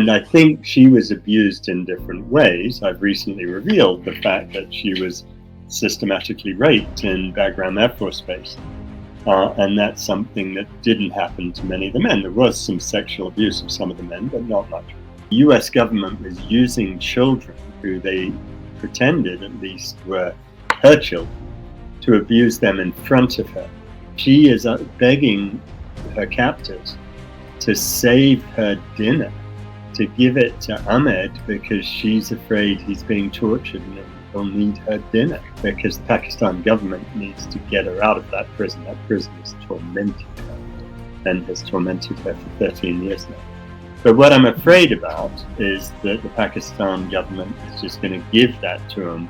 And I think she was abused in different ways. I've recently revealed the fact that she was systematically raped in Bagram Air Force Base. And that's something that didn't happen to many of the men. There was some sexual abuse of some of the men, but not much. The US government was using children who they pretended at least were her children to abuse them in front of her. She is begging her captors to save her dinner, to give it to Ahmed because she's afraid he's being tortured and he'll need her dinner because the Pakistan government needs to get her out of that prison. That prison has tormented her and has tormented her for 13 years now. But what I'm afraid about is that the Pakistan government is just going to give that to them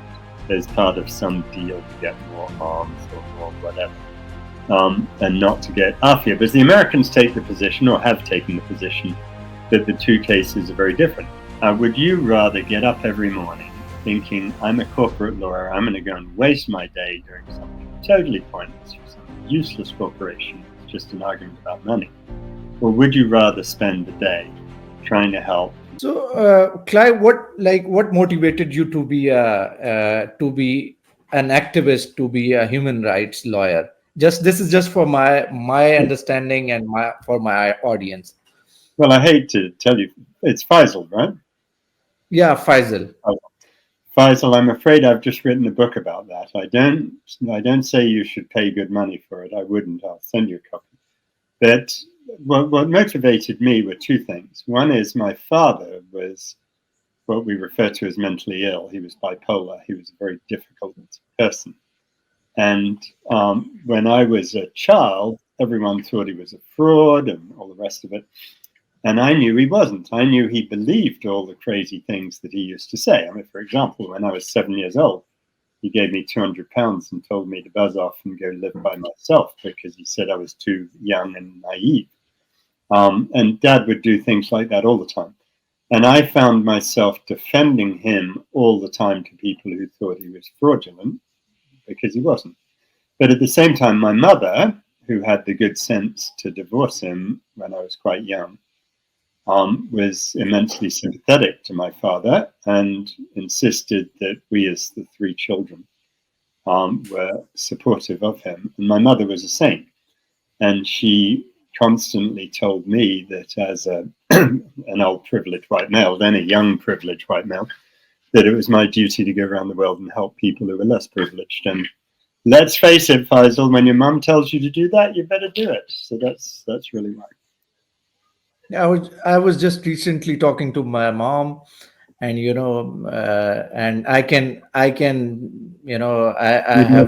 as part of some deal to get more arms or more whatever, and not to get Afia. Because the Americans take the position, or have taken the position, that the two cases are very different. Would you rather get up every morning thinking, I'm a corporate lawyer, I'm going to go and waste my day doing something totally pointless for some useless corporation, it's just an argument about money? Or would you rather spend the day trying to help? So, Clive, what motivated you to be an activist, to be a human rights lawyer? This is just for my understanding and for my audience. Well, I hate to tell you, it's Faisal, right? Yeah, Faisal. Faisal, I'm afraid I've just written a book about that. I don't say you should pay good money for it. I wouldn't. I'll send you a copy. But what motivated me were two things. One is my father was what we refer to as mentally ill. He was bipolar. He was a very difficult person. And when I was a child, everyone thought he was a fraud and all the rest of it. And I knew he wasn't. I knew he believed all the crazy things that he used to say. I mean, for example, when I was 7 years old, he gave me £200 and told me to buzz off and go live by myself because he said I was too young and naive. And Dad would do things like that all the time. And I found myself defending him all the time to people who thought he was fraudulent because he wasn't. But at the same time, my mother, who had the good sense to divorce him when I was quite young, was immensely sympathetic to my father and insisted that we as the three children were supportive of him. And my mother was a saint. And she constantly told me that as an old privileged white male, then a young privileged white male, that it was my duty to go around the world and help people who were less privileged. And let's face it, Faisal, when your mum tells you to do that, you better do it. So that's really right. I was just recently talking to my mom, and and I can I have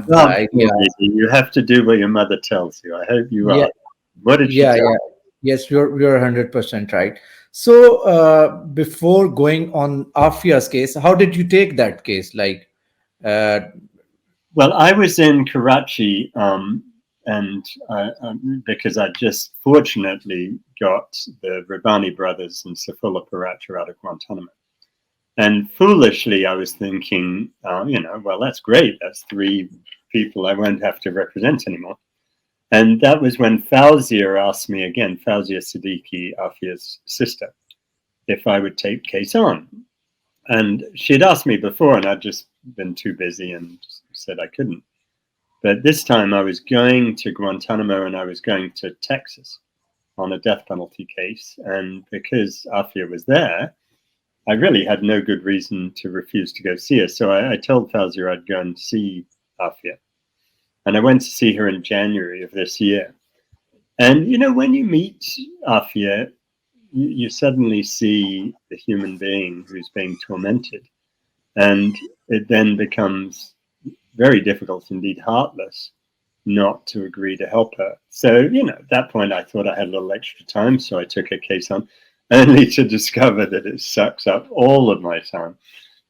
the idea. You have to do what your mother tells you. I hope you are. What did she tell you? Yes, you're 100% right. So before going on Afia's case, how did you take that case? Well, I was in Karachi, and because I just fortunately got the Rabbani brothers and Saifullah Paracha out of Guantanamo. And foolishly, I was thinking, well, that's great. That's three people I won't have to represent anymore. And that was when Fawzia asked me again, Afia Siddiqui, Afia's sister, if I would take the case on. And she'd asked me before, and I'd just been too busy and said I couldn't. But this time I was going to Guantanamo and I was going to Texas on a death penalty case. And because Afia was there, I really had no good reason to refuse to go see her. So I told Fawzia I'd go and see Afia. And I went to see her in January of this year. And, when you meet Afia, you suddenly see the human being who's being tormented. And it then becomes very difficult, indeed heartless, not to agree to help her. So, at that point, I thought I had a little extra time. So I took her case on, only to discover that it sucks up all of my time.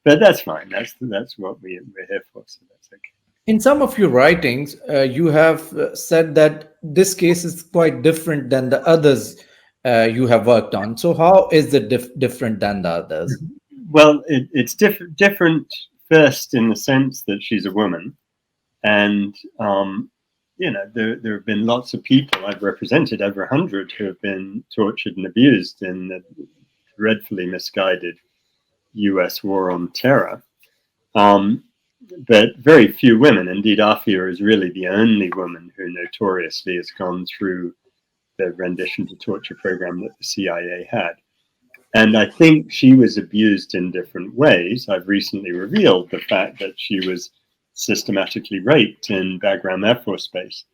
But that's fine. That's what we're here for. So that's okay. In some of your writings, you have said that this case is quite different than the others you have worked on. So how is it different than the others? Well, it's different first in the sense that she's a woman. And, there have been lots of people. I've represented over 100 who have been tortured and abused in the dreadfully misguided US war on terror. But very few women, indeed Afia is really the only woman who notoriously has gone through the rendition to torture program that the CIA had. And I think she was abused in different ways. I've recently revealed the fact that she was systematically raped in Bagram Air Force Base.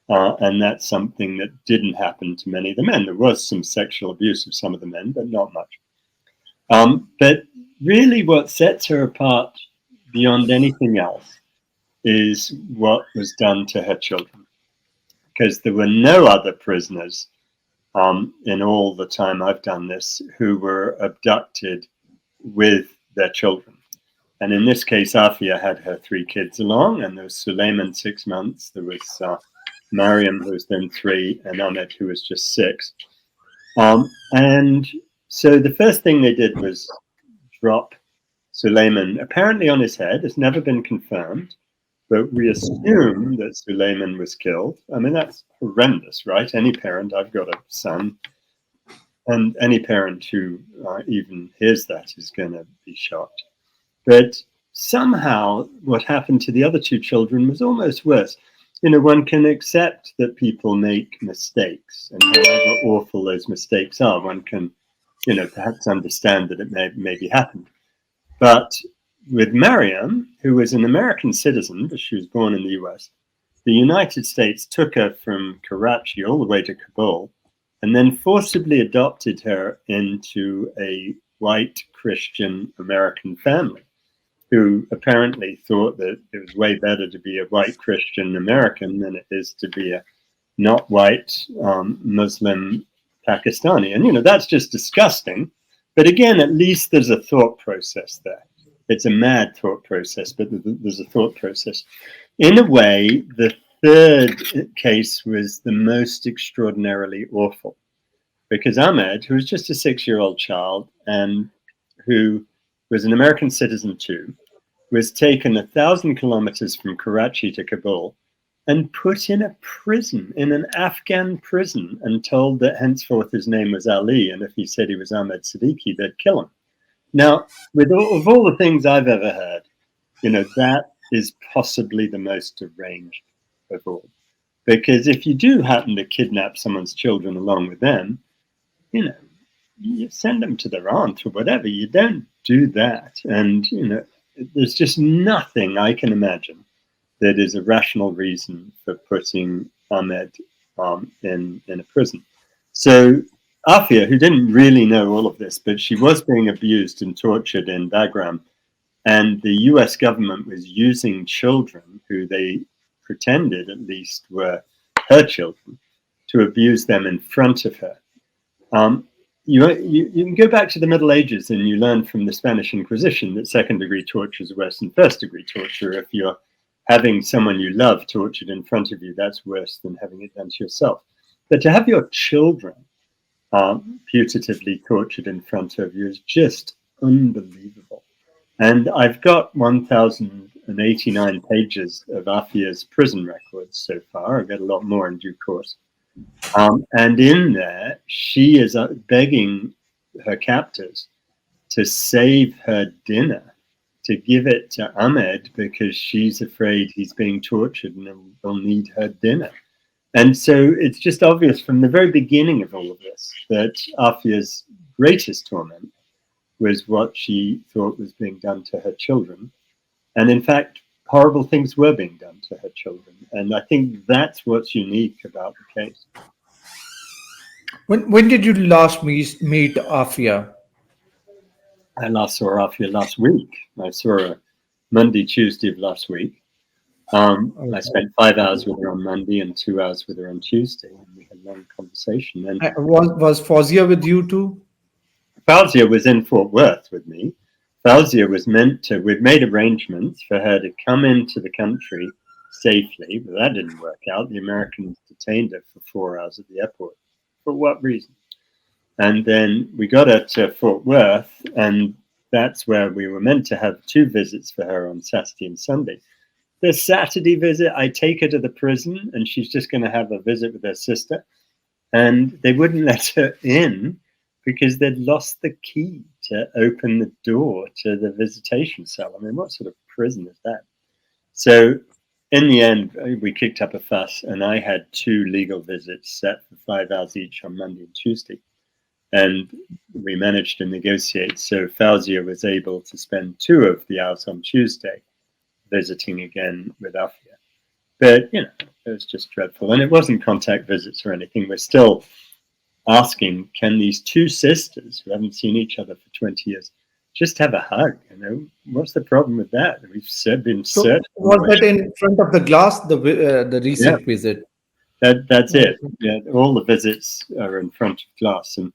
And that's something that didn't happen to many of the men. There was some sexual abuse of some of the men, but not much. But really what sets her apart beyond anything else is what was done to her children. Because there were no other prisoners in all the time I've done this who were abducted with their children. And in this case, Afia had her 3 kids along, and there was Suleiman, 6 months. There was Mariam, who was then 3, and Ahmed, who was just 6. And so the first thing they did was drop Suleiman, apparently on his head. It's never been confirmed, but we assume that Suleiman was killed. I mean, that's horrendous, right? Any parent, I've got a son, and any parent who even hears that is going to be shocked. But somehow what happened to the other 2 children was almost worse. You know, one can accept that people make mistakes, and however awful those mistakes are, one can, you know, perhaps understand that it maybe happened. But with Mariam, who was an American citizen, but she was born in the US, the United States took her from Karachi all the way to Kabul and then forcibly adopted her into a white Christian American family who apparently thought that it was way better to be a white Christian American than it is to be a not white Muslim Pakistani. And, you know, that's just disgusting. But again, at least there's a thought process there. It's a mad thought process, but there's a thought process. In a way, the third case was the most extraordinarily awful, because Ahmed, who was just a 6-year-old child and who was an American citizen too, was taken 1,000 kilometers from Karachi to Kabul and put in a prison, in an Afghan prison, and told that henceforth his name was Ali, and if he said he was Afia Siddiqui, they'd kill him. Now, of all the things I've ever heard, you know, that is possibly the most deranged of all. Because if you do happen to kidnap someone's children along with them, you know, you send them to their aunt or whatever. You don't do that. And, you know, there's just nothing I can imagine that is a rational reason for putting Ahmed in a prison. So Afia, who didn't really know all of this, but she was being abused and tortured in Bagram, and the US government was using children who they pretended at least were her children to abuse them in front of her. You can go back to the Middle Ages and you learn from the Spanish Inquisition that second-degree torture is worse than first-degree torture. If you're having someone you love tortured in front of you, that's worse than having it done to yourself. But to have your children putatively tortured in front of you is just unbelievable. And I've got 1,089 pages of Afia's prison records so far. I'll get a lot more in due course. And in there, she is begging her captors to save her dinner, to give it to Ahmed because she's afraid he's being tortured and will need her dinner. And so it's just obvious from the very beginning of all of this that Afia's greatest torment was what she thought was being done to her children. And in fact, horrible things were being done to her children. And I think that's what's unique about the case. When did you last meet Afia? I last saw Afia last week. I saw her Monday, Tuesday of last week. I spent 5 hours with her on Monday and 2 hours with her on Tuesday, and we had a long conversation. And Was Fawzia with you too? Fawzia was in Fort Worth with me. Fawzia was we'd made arrangements for her to come into the country safely, but that didn't work out. The Americans detained her for 4 hours at the airport. For what reason? And then we got her to Fort Worth, and that's where we were meant to have 2 visits for her on Saturday and Sunday. The Saturday visit, I take her to the prison, and she's just going to have a visit with her sister. And they wouldn't let her in because they'd lost the key to open the door to the visitation cell. I mean, what sort of prison is that? So in the end, we kicked up a fuss, and I had 2 legal visits set for 5 hours each on Monday and Tuesday. And we managed to negotiate. So Fauzia was able to spend 2 of the hours on Tuesday visiting again with Afia. But, you know, it was just dreadful. And it wasn't contact visits or anything. We're still asking, can these 2 sisters who haven't seen each other for 20 years just have a hug? You know, what's the problem with that? We've been So searching. was that in front of the glass, the Yeah, recent visit? that's it. Yeah, all the visits are in front of glass. And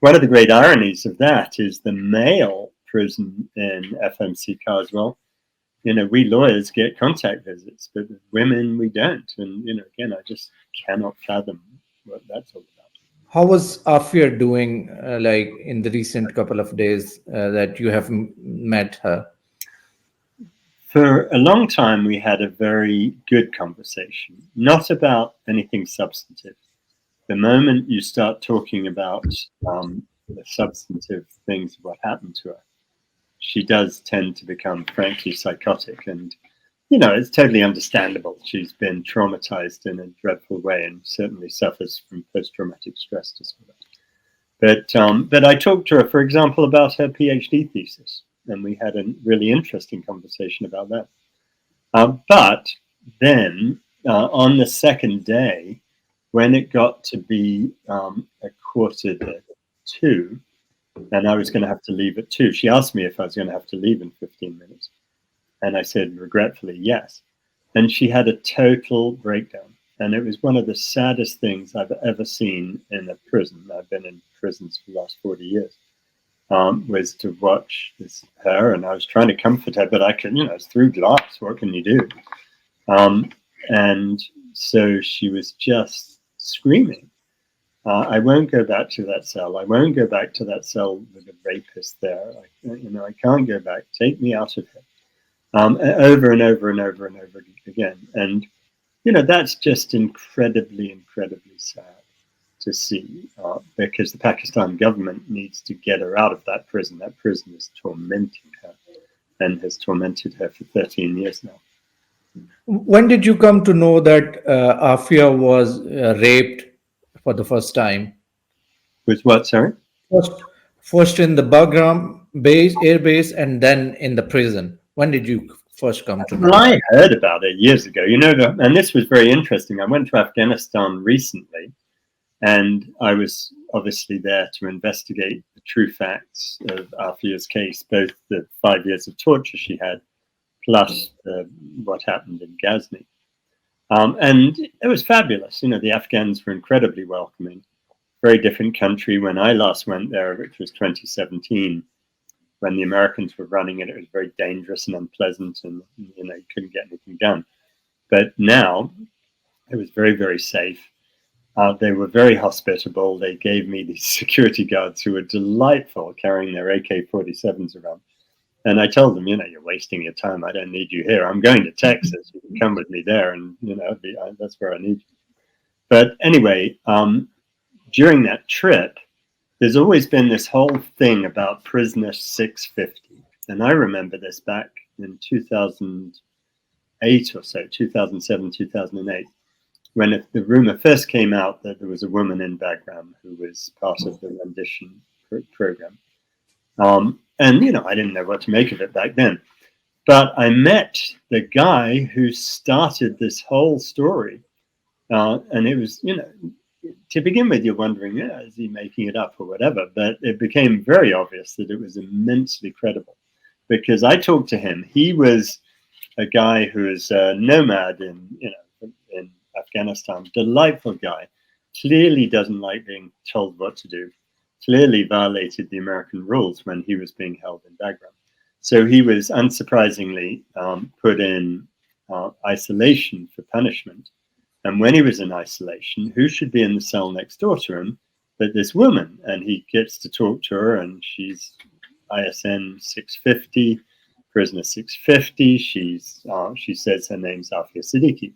one of the great ironies of that is the male prison in FMC Carswell. You know, we lawyers get contact visits, but women, we don't. And, you know, again, I just cannot fathom what that's all about. How was Afia doing, like in the recent couple of days that you have met her? For a long time, we had a very good conversation, not about anything substantive. The moment you start talking about the substantive things of what happened to her, she does tend to become frankly psychotic. And, you know, it's totally understandable. She's been traumatized in a dreadful way and certainly suffers from post-traumatic stress disorder. But I talked to her, for example, about her PhD thesis, and we had a really interesting conversation about that. But then on the second day, when it got to be a 1:45, and I was going to have to leave at 2, she asked me if I was going to have to leave in 15 minutes. And I said, regretfully, yes. And she had a total breakdown. And it was one of the saddest things I've ever seen in a prison. I've been in prisons for the last 40 years. Was to watch her, and I was trying to comfort her, but I couldn't, you know, it's through glass. What can you do? And so she was just screaming, I won't go back to that cell. I won't go back to that cell with a rapist there. I can't go back. Take me out of here. Over and over and over and over again. And, you know, that's just incredibly, incredibly sad to see, because the Pakistan government needs to get her out of that prison. That prison is tormenting her and has tormented her for 13 years now. When did you come to know that Afia was raped for the first time? With what, sorry? First in the Bagram base, air base, and then in the prison. When did you first come to know? Well, I heard about it years ago, you know, and this was very interesting. I went to Afghanistan recently, and I was obviously there to investigate the true facts of Afia's case, both the 5 years of torture she had, plus what happened in Ghazni. And it was fabulous. You know, the Afghans were incredibly welcoming. Very different country. When I last went there, which was 2017, when the Americans were running it, it was very dangerous and unpleasant, and, you know, you couldn't get anything done. But now it was very, very safe. They were very hospitable. They gave me these security guards who were delightful, carrying their AK-47s around. And I told them, you know, you're wasting your time. I don't need you here. I'm going to Texas. You can come with me there, and, you know, that's where I need you. But anyway, during that trip, there's always been this whole thing about prisoner 650. And I remember this back in 2008 or so, 2007, 2008, when the rumor first came out that there was a woman in Bagram who was part of the rendition program. And, you know, I didn't know what to make of it back then. But I met the guy who started this whole story. And it was, you know, to begin with, you're wondering, yeah, is he making it up or whatever? But it became very obvious that it was immensely credible, because I talked to him. He was a guy who is a nomad in Afghanistan, delightful guy, clearly doesn't like being told what to do, clearly violated the American rules when he was being held in Bagram. So he was unsurprisingly put in isolation for punishment. And when he was in isolation, who should be in the cell next door to him but this woman? And he gets to talk to her, and she's ISN 650, prisoner 650. She says her name's Afia Siddiqui.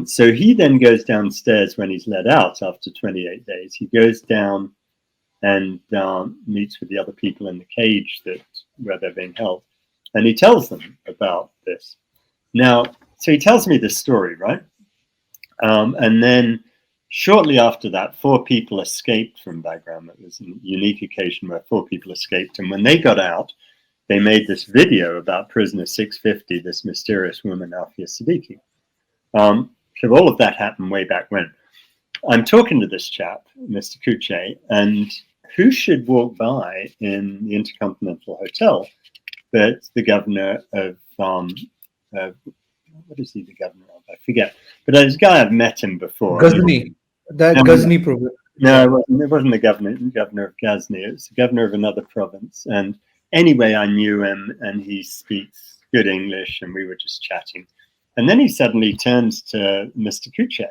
So he then goes downstairs when he's let out after 28 days. He goes down and meets with the other people in the cage where they're being held. And he tells them about this. Now, so he tells me this story, right? And then shortly after that, 4 people escaped from Bagram. It was a unique occasion where 4 people escaped. And when they got out, they made this video about prisoner 650, this mysterious woman, Afia Siddiqui. So all of that happened way back when. I'm talking to this chap, Mr. Kuche, and who should walk by in the Intercontinental Hotel but the governor of, what is he the governor of? I forget. But there's a guy, I've met him before. Ghazni, that Ghazni province. No, it wasn't the governor of Ghazni. It was the governor of another province. And anyway, I knew him, and he speaks good English, and we were just chatting. And then he suddenly turns to Mr. Kuche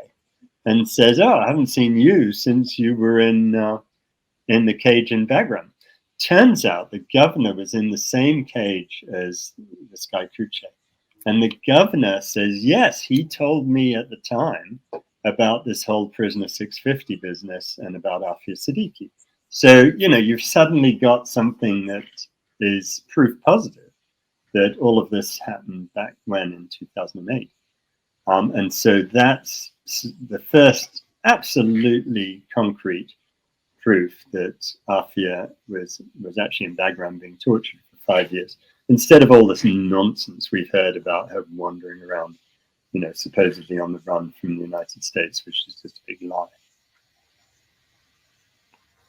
and says, "Oh, I haven't seen you since you were in the cage in Bagram." Turns out the governor was in the same cage as this guy Kuche. And the governor says, yes, he told me at the time about this whole prisoner 650 business and about Afia Siddiqui. So, you've suddenly got something that is proof positive that all of this happened back when in 2008. And so that's the first absolutely concrete proof that Afia was actually in Bagram being tortured for 5 years, instead of all this nonsense we've heard about her wandering around, supposedly on the run from the United States, which is just a big lie.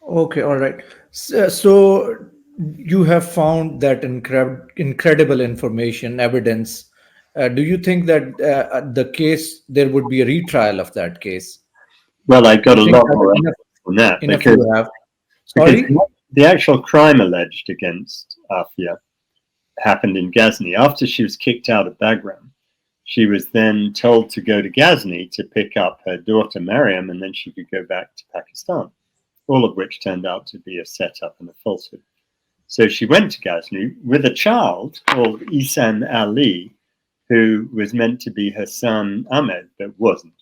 Okay, all right. So you have found that incredible information, evidence. Do you think that the case, there would be a retrial of that case? Well, I got a lot more enough on that you have. because Sorry? the actual crime alleged against Afia happened in Ghazni. After she was kicked out of Bagram, she was then told to go to Ghazni to pick up her daughter Mariam, and then she could go back to Pakistan, all of which turned out to be a setup and a falsehood. So she went to Ghazni with a child called Isan Ali, who was meant to be her son Ahmed, but wasn't.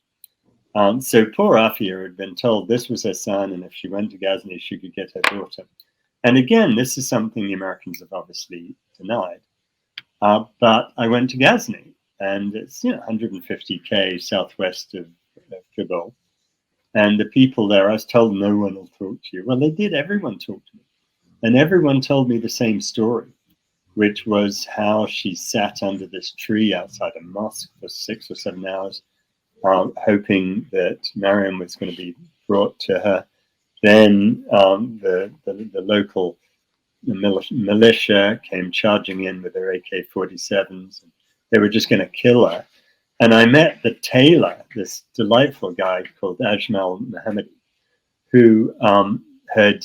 So poor Afia had been told this was her son, and if she went to Ghazni, she could get her daughter. And again, this is something the Americans have obviously denied. But I went to Ghazni, and it's 150k southwest of Kabul. And the people there, I was told no one will talk to you. Well, they did. Everyone talked to me. And everyone told me the same story, which was how she sat under this tree outside a mosque for 6 or 7 hours, hoping that Mariam was going to be brought to her. Then the local militia came charging in with their AK-47s. And they were just going to kill her. And I met the tailor, this delightful guy called Ajmal Mohammadi, who had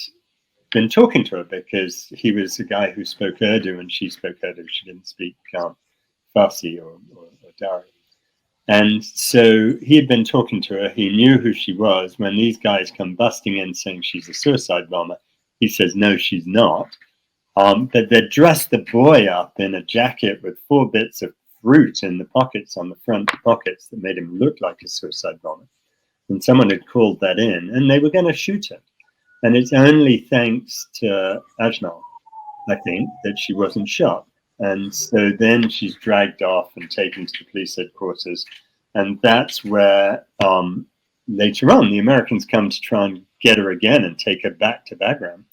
been talking to her because he was a guy who spoke Urdu and she spoke Urdu. She didn't speak Farsi or Dari. And so he had been talking to her. He knew who she was. When these guys come busting in saying she's a suicide bomber, he says, no, she's not. But they dressed the boy up in a jacket with 4 bits of fruit in the pockets, on the front pockets, that made him look like a suicide bomber. And someone had called that in, and they were going to shoot her. And it's only thanks to Ajmal, I think, that she wasn't shot. And so then she's dragged off and taken to the police headquarters. And that's where later on the Americans come to try and get her again and take her back to Bagram.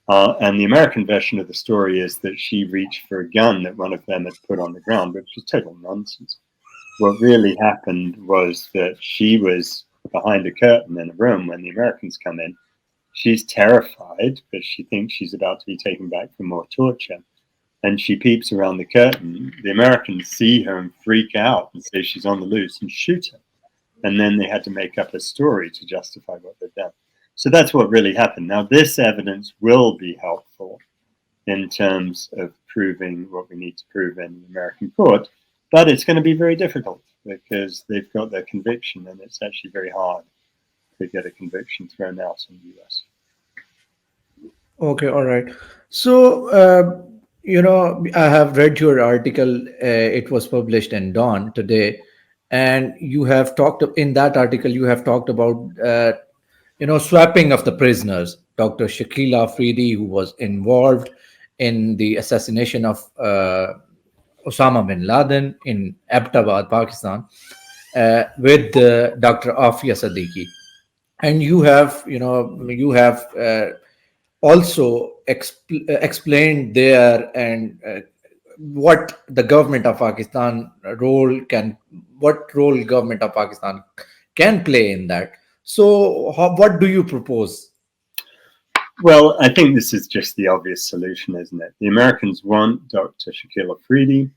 And the American version of the story is that she reached for a gun that one of them had put on the ground, which was total nonsense. What really happened was that she was behind a curtain in a room when the Americans come in. She's terrified because she thinks she's about to be taken back for more torture. And she peeps around the curtain. The Americans see her and freak out and say she's on the loose and shoot her. And then they had to make up a story to justify what they've done. So that's what really happened. Now, this evidence will be helpful in terms of proving what we need to prove in the American court, but it's going to be very difficult because they've got their conviction, and it's actually very hard to get a conviction thrown out in the US. Okay, all right. So, I have read your article. It was published in Dawn today, and you have talked in that article. You have talked about swapping of the prisoners, Dr. Shakil Afridi, who was involved in the assassination of Osama bin Laden in Abbottabad, Pakistan, with Dr. Afia Siddiqui. And you have also explained there, and what the government of Pakistan role can what role government of Pakistan can play in that. So what do you propose? Well, I think this is just the obvious solution, isn't it? The Americans want Dr. Shakil Afridi.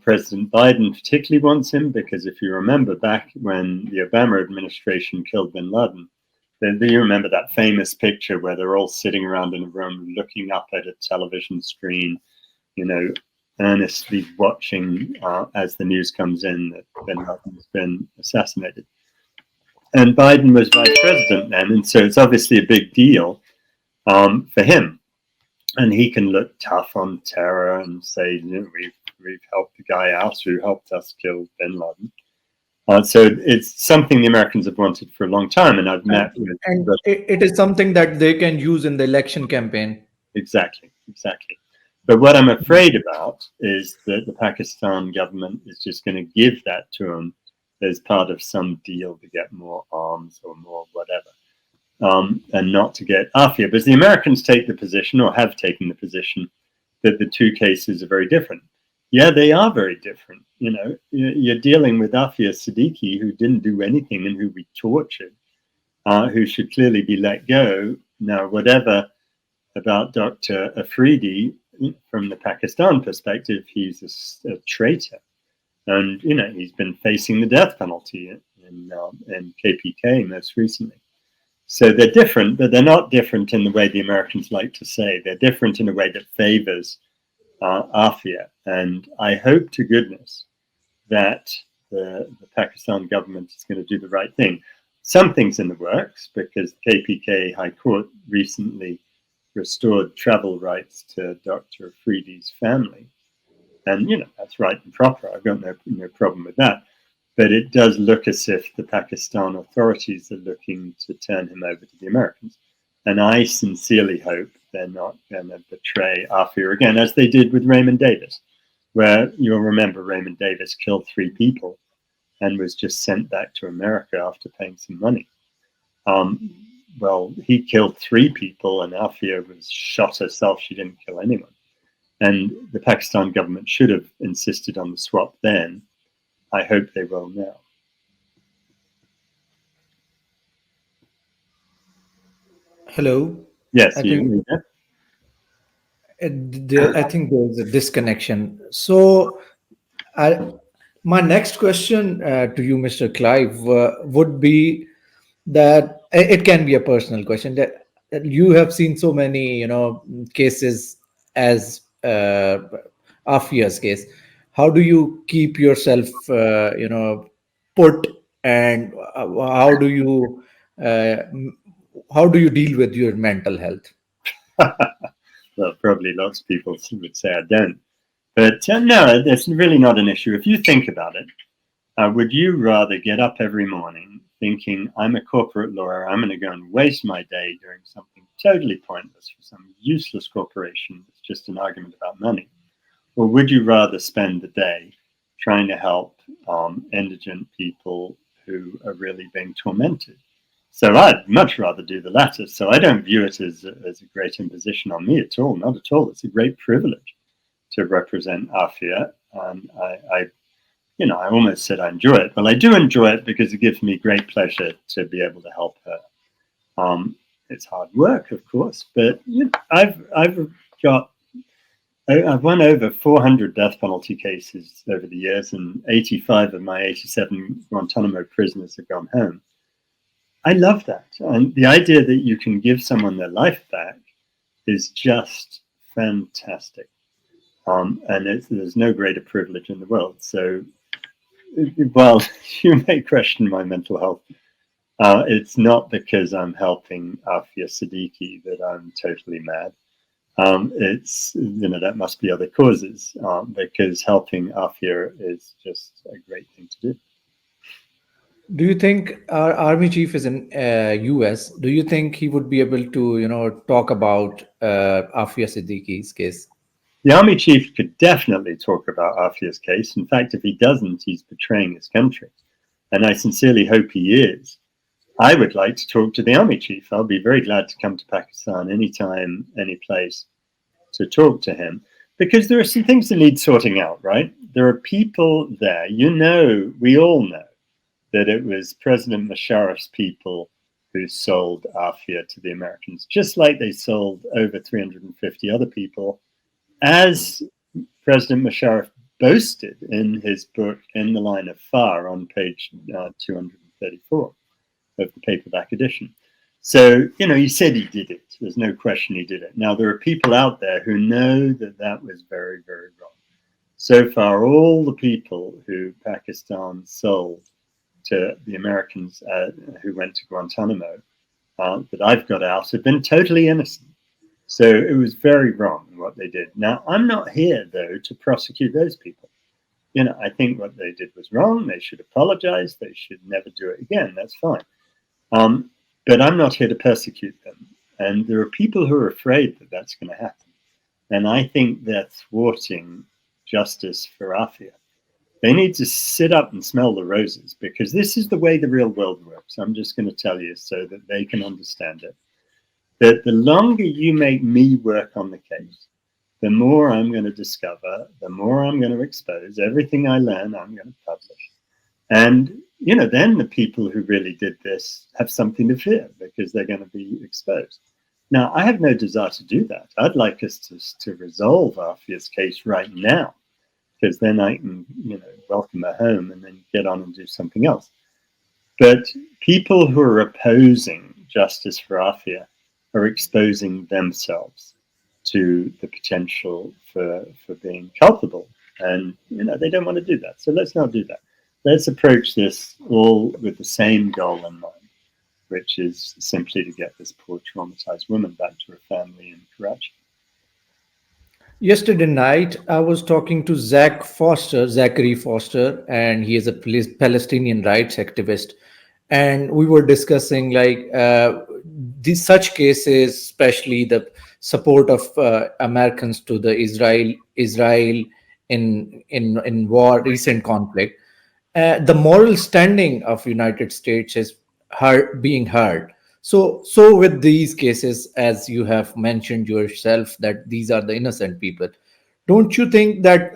President Biden particularly wants him because if you remember back when the Obama administration killed bin Laden, then you remember that famous picture where they're all sitting around in a room looking up at a television screen, you know, earnestly watching as the news comes in that bin Laden has been assassinated. And Biden was vice president then, and so it's obviously a big deal for him. And he can look tough on terror and say, you know, we've helped the guy out who helped us kill bin Laden. So it's something the Americans have wanted for a long time, and I've met with. And it is something that they can use in the election campaign. Exactly. But what I'm afraid about is that the Pakistan government is just going to give that to them as part of some deal to get more arms or more whatever. And not to get Afia. Because the Americans take the position, or have taken the position, that the two cases are very different. Yeah, they are very different. You know, you're dealing with Afia Siddiqui, who didn't do anything and who we tortured, who should clearly be let go. Now, whatever about Dr. Afridi, from the Pakistan perspective, he's a traitor. And, you know, he's been facing the death penalty in KPK most recently. So they're different, but they're not different in the way the Americans like to say. They're different in a way that favors Afia. And I hope to goodness that the Pakistan government is going to do the right thing. Something's in the works because KPK High Court recently restored travel rights to Dr. Afridi's family. And, you know, that's right and proper. I've got no problem with that. But it does look as if the Pakistan authorities are looking to turn him over to the Americans. And I sincerely hope they're not going to betray Afia again, as they did with Raymond Davis, where you'll remember Raymond Davis killed 3 people and was just sent back to America after paying some money. Well, he killed 3 people and Afia was shot herself. She didn't kill anyone. And the Pakistan government should have insisted on the swap then. I hope they will now. Hello. Yes, I think I think there's a disconnection. So, my next question to you, Mr. Clive, would be that it can be a personal question. That you have seen so many, cases as Afia's case. How do you keep yourself, put, and uh, how do you deal with your mental health? well, probably lots of people would say I don't. But no, it's really not an issue. If you think about it, would you rather get up every morning thinking, I'm a corporate lawyer, I'm going to go and waste my day doing something totally pointless for some useless corporation that's just an argument about money? Or would you rather spend the day trying to help indigent people who are really being tormented? So I'd much rather do the latter. So I don't view it as a great imposition on me at all, not at all. It's a great privilege to represent Afia. And I almost said I enjoy it. Well, I do enjoy it because it gives me great pleasure to be able to help her. It's hard work, of course, but I've won over 400 death penalty cases over the years, and 85 of my 87 Guantanamo prisoners have gone home. I love that. And the idea that you can give someone their life back is just fantastic. And there's no greater privilege in the world. So, while you may question my mental health, it's not because I'm helping Afia Siddiqui that I'm totally mad. It's, that must be other causes, because helping Afia is just a great thing to do. Do you think our army chief is in US? Do you think he would be able to, talk about Afia Siddiqui's case? The army chief could definitely talk about Afia's case. In fact, if he doesn't, he's betraying his country. And I sincerely hope he is. I would like to talk to the army chief. I'll be very glad to come to Pakistan anytime, any place to talk to him, because there are some things that need sorting out, right? There are people there, we all know that it was President Musharraf's people who sold Afia to the Americans, just like they sold over 350 other people, as President Musharraf boasted in his book In the Line of Fire on page 234 of the paperback edition. So, he said he did it. There's no question he did it. Now, there are people out there who know that that was very, very wrong. So far, all the people who Pakistan sold to the Americans who went to Guantanamo that I've got out have been totally innocent. So it was very wrong what they did. Now, I'm not here, though, to prosecute those people. I think what they did was wrong. They should apologize. They should never do it again. That's fine. But I'm not here to persecute them. And there are people who are afraid that that's going to happen. And I think they're thwarting justice for Afia. They need to sit up and smell the roses, because this is the way the real world works. I'm just going to tell you so that they can understand it. That the longer you make me work on the case, the more I'm going to discover, the more I'm going to expose. Everything I learn, I'm going to publish. And, then the people who really did this have something to fear, because they're going to be exposed. Now, I have no desire to do that. I'd like us to resolve Afia's case right now, because then I can, welcome her home and then get on and do something else. But people who are opposing justice for Afia are exposing themselves to the potential for being culpable. And, they don't want to do that. So let's not do that. Let's approach this all with the same goal in mind, which is simply to get this poor traumatized woman back to her family in Karachi. Yesterday night, I was talking to Zachary Foster, and he is a Palestinian rights activist. And we were discussing these such cases, especially the support of Americans to the Israel in war, recent conflict. The moral standing of United States is being heard. So with these cases, as you have mentioned yourself, that these are the innocent people, don't you think that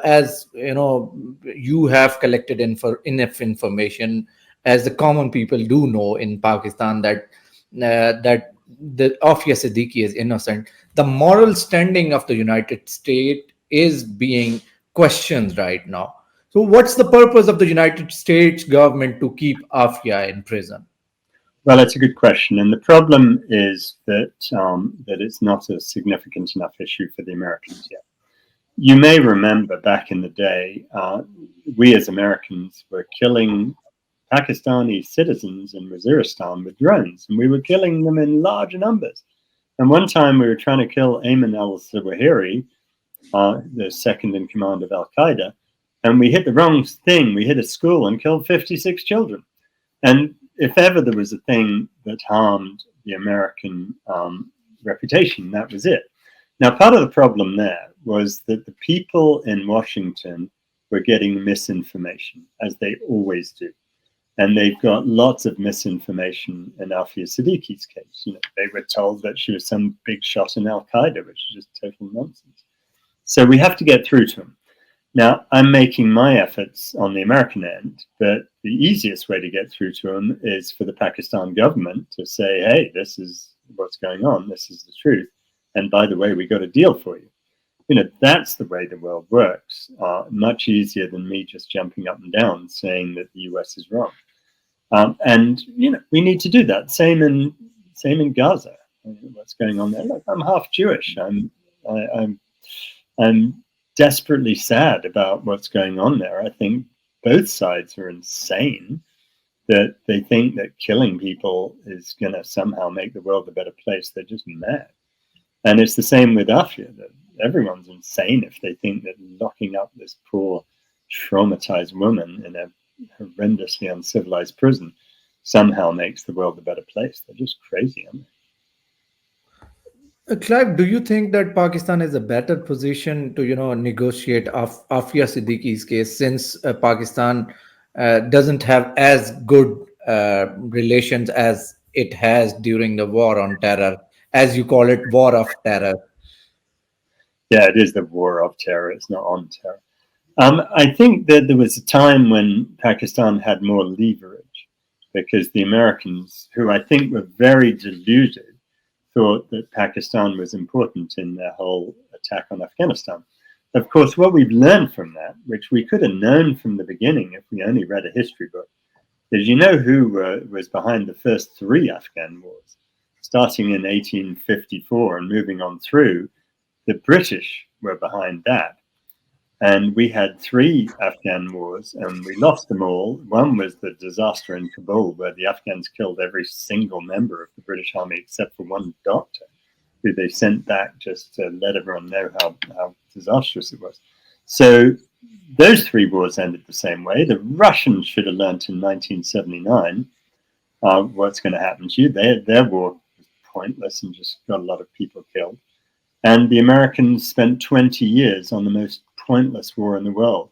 as you have collected enough information, as the common people do know in Pakistan, that the Afia Siddiqui is innocent, the moral standing of the United States is being questioned right now. So what's the purpose of the United States government to keep Afia in prison? Well, that's a good question. And the problem is that it's not a significant enough issue for the Americans yet. You may remember back in the day, we as Americans were killing Pakistani citizens in Waziristan with drones, and we were killing them in large numbers. And one time we were trying to kill Ayman al-Zawahiri, the second in command of Al-Qaeda, and we hit the wrong thing. We hit a school and killed 56 children. And if ever there was a thing that harmed the American reputation, that was it. Now, part of the problem there was that the people in Washington were getting misinformation, as they always do. And they've got lots of misinformation in Afia Siddiqui's case. They were told that she was some big shot in Al-Qaeda, which is just total nonsense. So we have to get through to them. Now, I'm making my efforts on the American end, but the easiest way to get through to them is for the Pakistan government to say, hey, this is what's going on. This is the truth. And by the way, we got a deal for you. That's the way the world works. Much easier than me just jumping up and down saying that the US is wrong. And we need to do that. Same in Gaza. What's going on there? Look, I'm half Jewish. I'm desperately sad about what's going on there. I think both sides are insane, that they think that killing people is going to somehow make the world a better place. They're just mad. And it's the same with Afia, that everyone's insane if they think that locking up this poor traumatized woman in a horrendously uncivilized prison somehow makes the world a better place. They're just crazy, aren't they? Clive, do you think that Pakistan is a better position to, negotiate Afia Siddiqui's case, since Pakistan doesn't have as good relations as it has during the war on terror, as you call it, war of terror? Yeah, it is the war of terror. It's not on terror. I think that there was a time when Pakistan had more leverage because the Americans, who I think were very deluded, thought that Pakistan was important in their whole attack on Afghanistan. Of course, what we've learned from that, which we could have known from the beginning if we only read a history book, is who was behind the first three Afghan wars, starting in 1854 and moving on through. The British were behind that. And we had three Afghan wars and we lost them all. One was the disaster in Kabul, where the Afghans killed every single member of the British Army except for one doctor, who they sent back just to let everyone know how disastrous it was. So those three wars ended the same way. The Russians should have learned in 1979 what's going to happen to you. Their war was pointless and just got a lot of people killed. And the Americans spent 20 years on the most pointless war in the world,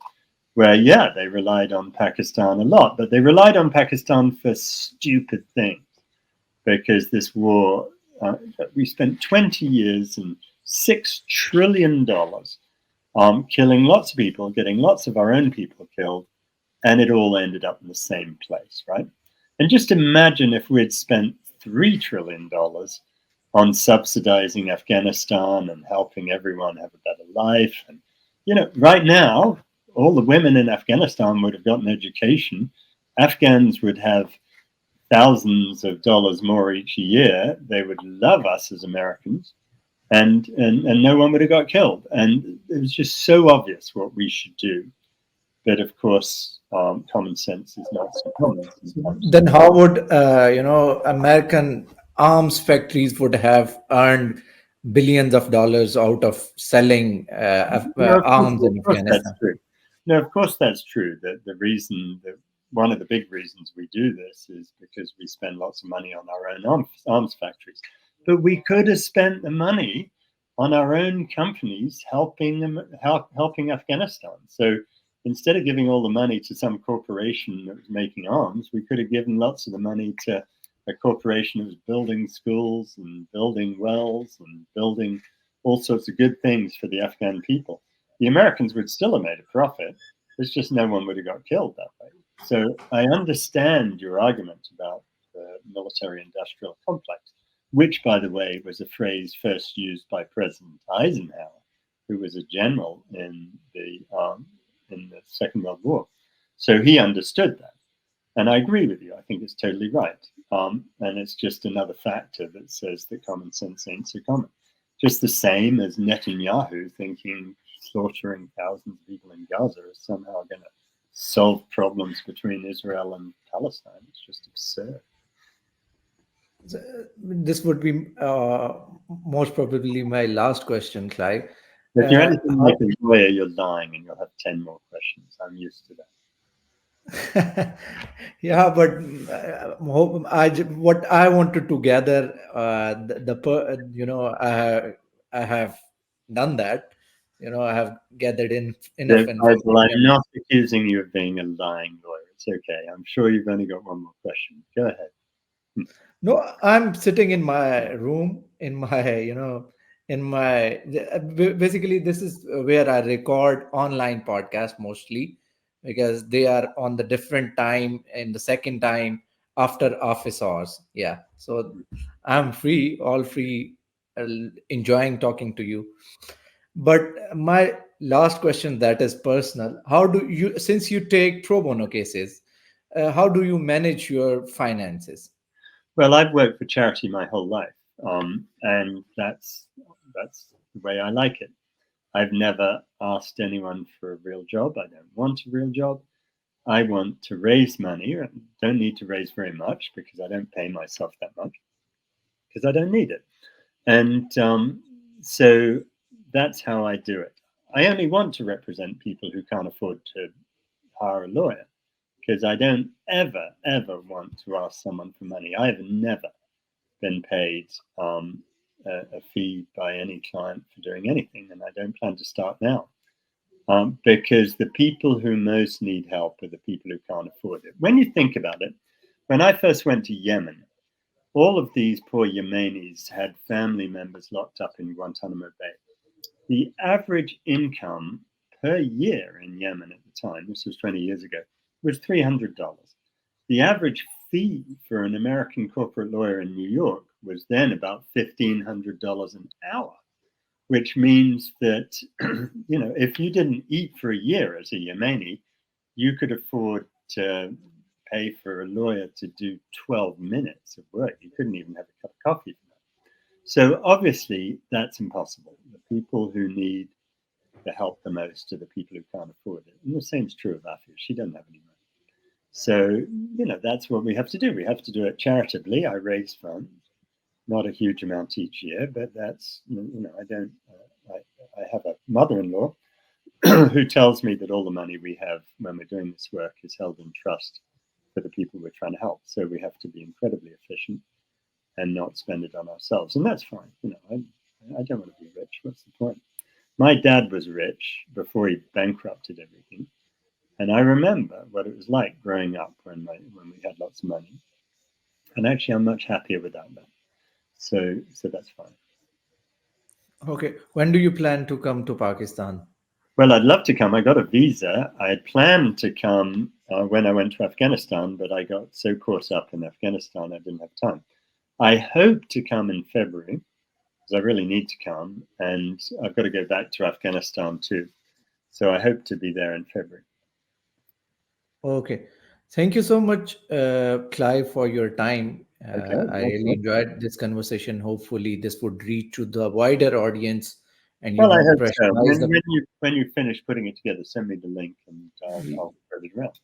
where, yeah, they relied on Pakistan a lot, but they relied on Pakistan for stupid things. Because this war, we spent 20 years and $6 trillion killing lots of people, getting lots of our own people killed, and it all ended up in the same place, right? And just imagine if we had spent $3 trillion on subsidizing Afghanistan and helping everyone have a better life. And, right now, all the women in Afghanistan would have gotten education. Afghans would have thousands of dollars more each year. They would love us as Americans. And no one would have got killed. And it was just so obvious what we should do. But of course, common sense is not so common sometimes. Then how would American arms factories would have earned billions of dollars out of selling No, arms in of course that's Afghanistan? true. No, of course that's true. The reason that one of the big reasons we do this is because we spend lots of money on our own arms factories. But we could have spent the money on our own companies helping Afghanistan. So instead of giving all the money to some corporation that was making arms, we could have given lots of the money to a corporation that was building schools and building wells and building all sorts of good things for the Afghan people. The Americans would still have made a profit. It's just no one would have got killed that way. So I understand your argument about the military-industrial complex, which, by the way, was a phrase first used by President Eisenhower, who was a general in the Second World War. So he understood that. And I agree with you. I think it's totally right. And it's just another factor that says that common sense ain't so common. Just the same as Netanyahu thinking slaughtering thousands of people in Gaza is somehow going to solve problems between Israel and Palestine. It's just absurd. This would be most probably my last question, Clive. If you're anything like a lawyer, you're lying and you'll have 10 more questions. I'm used to that. Yeah, but what I wanted to gather, I have done that. I have gathered enough Well, I'm information. not accusing you of being a lying lawyer. It's okay. I'm sure you've only got one more question. Go ahead. No, I'm sitting in my room, basically this is where I record online podcast mostly, because they are on the different time and the second time after office hours. Yeah. So I'm free, all free, uh, enjoying talking to you. But my last question, that is personal. How do you, since you take pro bono cases, how do you manage your finances? Well, I've worked for charity my whole life, and that's the way I like it. I've never asked anyone for a real job. I don't want a real job. I want to raise money. I don't need to raise very much because I don't pay myself that much because I don't need it. And so that's how I do it. I only want to represent people who can't afford to hire a lawyer because I don't ever want to ask someone for money. I have never been paid a fee by any client for doing anything, and I don't plan to start now. Because the people who most need help are the people who can't afford it. When you think about it, when I first went to Yemen, all of these poor Yemenis had family members locked up in Guantanamo Bay. The average income per year in Yemen at the time, this was 20 years ago, was $300. The average fee for an American corporate lawyer in New York was then about $1,500 an hour, which means that, if you didn't eat for a year as a Yemeni, you could afford to pay for a lawyer to do 12 minutes of work. You couldn't even have a cup of coffee for that. So obviously that's impossible. The people who need the help the most are the people who can't afford it. And the same is true of Afia. She doesn't have any money. So, that's what we have to do. We have to do it charitably. I raise funds, not a huge amount each year, but that's, I have a mother-in-law who tells me that all the money we have when we're doing this work is held in trust for the people we're trying to help. So we have to be incredibly efficient and not spend it on ourselves. And that's fine. I don't want to be rich. What's the point? My dad was rich before he bankrupted everything. And I remember what it was like growing up when we had lots of money. And actually, I'm much happier without that. So that's fine. Okay. When do you plan to come to Pakistan? Well, I'd love to come. I got a visa. I had planned to come when I went to Afghanistan, but I got so caught up in Afghanistan, I didn't have time. I hope to come in February, because I really need to come. And I've got to go back to Afghanistan too. So I hope to be there in February. Okay. Thank you so much, Clive, for your time. Okay. I really enjoyed this conversation. Hopefully, this would reach to the wider audience and, Well, I hope so. pressurize them. When you finish putting it together, send me the link and I'll spread it around.